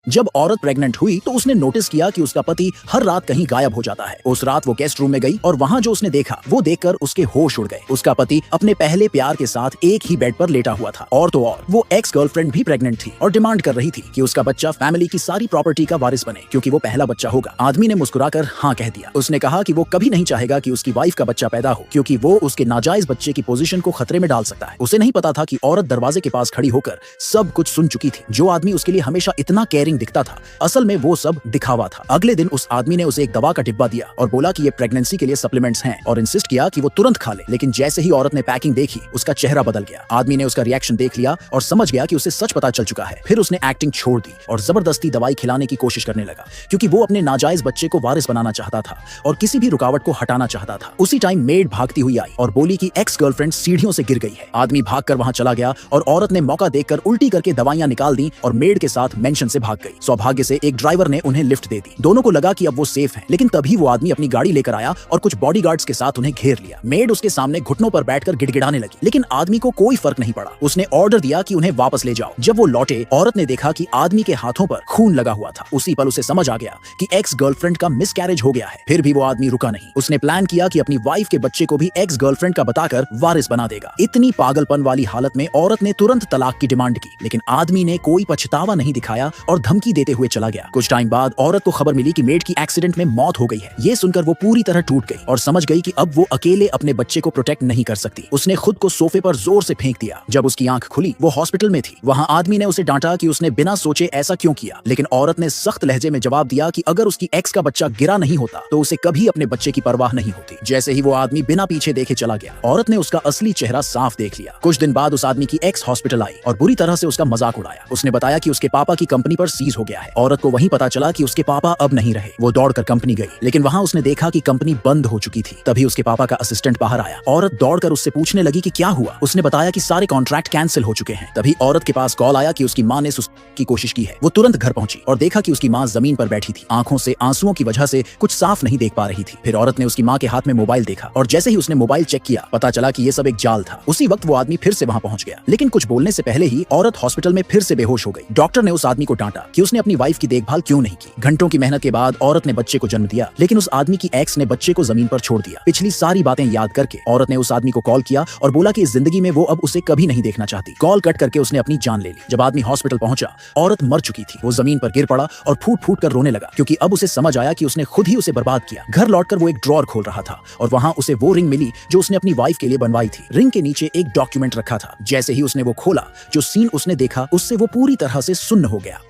जब औरत प्रेग्नेंट हुई तो उसने नोटिस किया कि उसका पति हर रात कहीं गायब हो जाता है। उस रात वो गेस्ट रूम में गई और वहाँ जो उसने देखा वो देखकर उसके होश उड़ गए। उसका पति अपने पहले प्यार के साथ एक ही बेड पर लेटा हुआ था और तो और वो एक्स गर्लफ्रेंड भी प्रेग्नेंट थी और डिमांड कर रही थी कि उसका बच्चा फैमिली की सारी प्रॉपर्टी का वारिस बने क्योंकि वो पहला बच्चा होगा। आदमी ने मुस्कुराकर हाँ कह दिया। उसने कहा कि वो कभी नहीं चाहेगा कि उसकी वाइफ का बच्चा पैदा हो क्योंकि वो उसके नाजायज बच्चे की पोजीशन को खतरे में डाल सकता है। उसे नहीं पता था कि औरत दरवाजे के पास खड़ी होकर सब कुछ सुन चुकी थी। जो आदमी उसके लिए हमेशा इतना केयरिंग दिखता था असल में वो सब दिखावा था। अगले दिन उस आदमी ने उसे एक दवा का डिब्बा दिया और बोला कि ये प्रेगनेंसी के लिए सप्लीमेंट्स हैं और इंसिस्ट किया कि वो तुरंत खा ले। लेकिन जैसे ही औरत ने पैकिंग देखी उसका चेहरा बदल गया। आदमी ने उसका रिएक्शन देख लिया और समझ गया कि उसे सच पता चल चुका है। फिर उसने एक्टिंग छोड़ दी और जबरदस्ती दवाई खिलाने की कोशिश करने लगा क्योंकि वो अपने नाजायज बच्चे को वारिस बनाना चाहता था और किसी भी रुकावट को हटाना चाहता था। उसी टाइम मेड भागती हुई आई और बोली कि एक्स गर्लफ्रेंड सीढ़ियों से गिर गई है। आदमी भागकर वहां चला गया और औरत ने मौका देखकर उल्टी करके दवाइयां निकाल दी और मेड के साथ मेंशन से भाग गई। सौभाग्य से एक ड्राइवर ने उन्हें लिफ्ट दे दी। दोनों को लगा कि अब वो सेफ हैं, लेकिन तभी वो आदमी अपनी गाड़ी लेकर आया और कुछ बॉडीगार्ड्स के साथ उन्हें घेर लिया। मेड उसके सामने घुटनों पर बैठकर गिड़गिड़ाने लगी, लेकिन आदमी को कोई फर्क नहीं पड़ा। उसने ऑर्डर दिया कि उन्हें वापस ले जाओ। जब वो लौटे औरत ने देखा कि आदमी के हाथों पर खून लगा हुआ था। उसी पल उसे समझ आ गया कि एक्स गर्लफ्रेंड का मिसकैरेज हो गया है। फिर भी वो आदमी रुका नहीं। उसने प्लान किया कि अपनी वाइफ के बच्चे को भी एक्स गर्लफ्रेंड का बताकर वारिस बना देगा। इतनी पागलपन वाली हालत में औरत ने तुरंत तलाक की डिमांड की, लेकिन आदमी ने कोई पछतावा नहीं दिखाया और धमकी देते हुए चला गया। कुछ टाइम बाद औरत को खबर मिली कि मेड की एक्सीडेंट में मौत हो गई है। ये सुनकर वो पूरी तरह टूट गई और समझ गई कि अब वो अकेले अपने बच्चे को प्रोटेक्ट नहीं कर सकती। उसने खुद को सोफे पर जोर से फेंक दिया। जब उसकी आंख खुली वो हॉस्पिटल में थी। वहाँ आदमी ने उसे डांटा कि उसने बिना सोचे ऐसा क्यों किया, लेकिन औरत ने सख्त लहजे में जवाब दिया कि अगर उसकी एक्स का बच्चा गिरा नहीं होता तो उसे कभी अपने बच्चे की परवाह नहीं होती। जैसे ही वो आदमी बिना पीछे देखे चला गया औरत ने उसका असली चेहरा साफ देख लिया। कुछ दिन बाद उस आदमी की एक्स हॉस्पिटल आई और बुरी तरह से उसका मजाक उड़ाया। उसने बताया कि उसके पापा की कंपनी पर सीज हो गया है। औरत को वहीं पता चला कि उसके पापा अब नहीं रहे। वो दौड़कर कंपनी गई, लेकिन वहां उसने देखा कि कंपनी बंद हो चुकी थी। तभी उसके पापा का असिस्टेंट बाहर आया। औरत दौड़कर उससे पूछने लगी कि क्या हुआ। उसने बताया कि सारे कॉन्ट्रैक्ट कैंसिल हो चुके हैं। तभी औरत के पास कॉल आया कि उसकी मां ने की कोशिश की है। वो तुरंत घर पहुंची और देखा कि उसकी मां जमीन पर बैठी थी। आंखों से आंसुओं की वजह से कुछ साफ नहीं देख पा रही थी। फिर औरत ने उसकी मां के हाथ में मोबाइल देखा और जैसे ही उसने मोबाइल चेक किया पता चला कि ये सब एक जाल था। उसी वक्त वो आदमी फिर से वहां पहुंच गया, लेकिन कुछ बोलने से पहले ही औरत हॉस्पिटल में फिर से बेहोश हो गई। डॉक्टर ने उस आदमी को डांटा कि उसने अपनी वाइफ की देखभाल क्यों नहीं की। घंटों की मेहनत के बाद औरत ने बच्चे को जन्म दिया, लेकिन उस आदमी की एक्स ने बच्चे को जमीन पर छोड़ दिया। पिछली सारी बातें याद करके औरत ने उस आदमी को कॉल किया और बोला कि इस जिंदगी में वो अब उसे कभी नहीं देखना चाहती। कॉल कट करके उसने अपनी जान ले ली। जब आदमी हॉस्पिटल पहुंचा औरत मर चुकी थी। वो जमीन पर गिर पड़ा और फूट फूट कर रोने लगा क्योंकि अब उसे समझ आया कि उसने खुद ही उसे बर्बाद किया। घर लौटकर वो एक ड्रॉअर खोल रहा था और वहां उसे वो रिंग मिली जो उसने अपनी वाइफ के लिए बनवाई थी। रिंग के नीचे एक डॉक्यूमेंट रखा था। जैसे ही उसने वो खोला जो सीन उसने देखा उससे वो पूरी तरह से सुन्न हो गया।